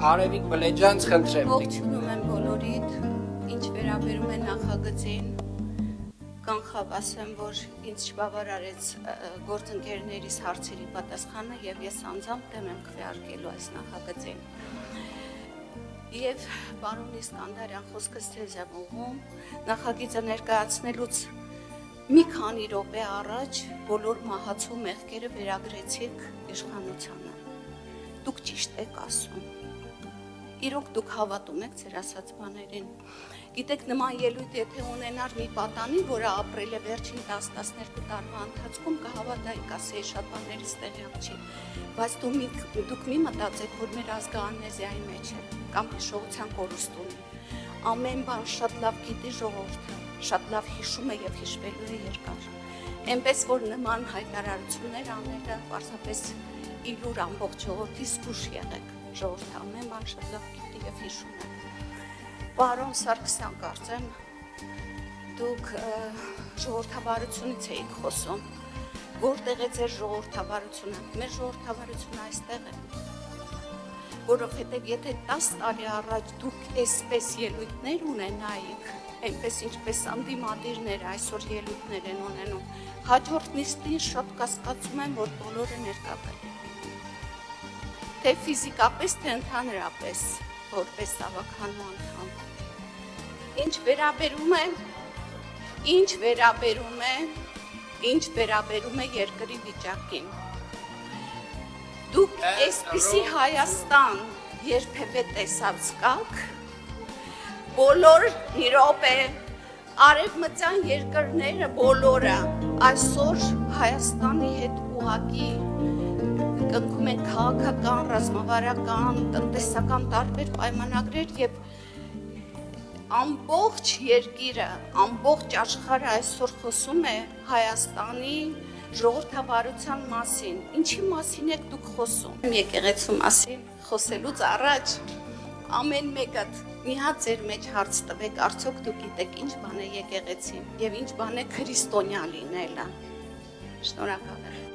Արևիկ Բլեջան, խնդրեմ։ Ողջունում եմ բոլորիդ, ինչ վերաբերում է նախագծին, կանխավ ասեմ, որ ինձ չբավարարեց գործընկերներիս հարցերի պատասխանը եւ ես անձամբ դեմ եմ քվեարկելու այս նախագծին։ Եվ պարոն Իսկանդարյան, խոսքս ձեզ եմ ուղղում, նախագիծը ներկայացնելուց մի քանի րոպե առաջ բոլոր մահացու մեղքերը վերագրեցիք իշխանությանը։ Դուք ճիշտ եք ասում։ Իրոք դուք հավատում եք ձեր ասած բաներին։ Գիտեք, նման ելույթ եթե ունենար մի պատանի, որը ապրել է վերջին 10-12 տարվա ընթացքում, կհավատայիք, ասեի շատ բաներից տեղյակ չի։ Բայց դուք մի մտածեք, որ մեր ազգը ամնեզիայի մեջ է, կամ հիշողության կորուստ ունի։ Ամեն բան շատ լավ գիտի ժողովուրդը, շատ լավ հիշում է եւ հիշվելու է երկար։ Էնպես որ նման հայտարարություններ անելը պարզապես իլուր ամբողջ ժողովրդի զգուշ եղեք։ Ժողովուրդը ամեն բան շատ լավ գիտի եւ հիշում է։ Պարոն Սարգսյան, կարծեմ դուք ժողովրդավարությունից եք խոսում։ Որտեղ է ձեր ժողովրդավարությունը։ Մեր ժողովրդավարությունը այստեղ է։ Որովհետև եթե 10 տարի առաջ դուք այսպես ելույթներ ունենայիք, այնպես ինչպես անդիմադիրները այսօր ելույթներ են ունենում, հաջորդ նիստին շատ կասկածում եմ, որ բոլորը ներկա կլինեն։ Թե ֆիզիկապես, թե ընդհանրապես, որպես ավականու անդամ։ Ինչ վերաբերում է երկրի վիճակին։ Դուք այսպիսի Հայաստան երբևէ տեսած կաք, բոլոր մի րոպե արևմտյան երկրները բոլորը այսօր Հայաստանի հետ ուղղակի կնքում են քաղաքական, ռազմավարական, տնտեսական տարբեր պայմանագրեր եւ ամբողջ երկիրը, ամբողջ աշխարհը այսօր խոսում է Հայաստանի ժողովրդավարության մասին։ Ինչի մասին եք դուք խոսում։ Եկեղեցու մասին խոսելուց առաջ ամեն մեկը մի հատ ձեր մեջ հարց տվեք, արդյոք դուք գիտեք ինչ բան է եկեղեցին եւ ինչ բան է քրիստոնյա լինելը։ Շնորհակալ եմ։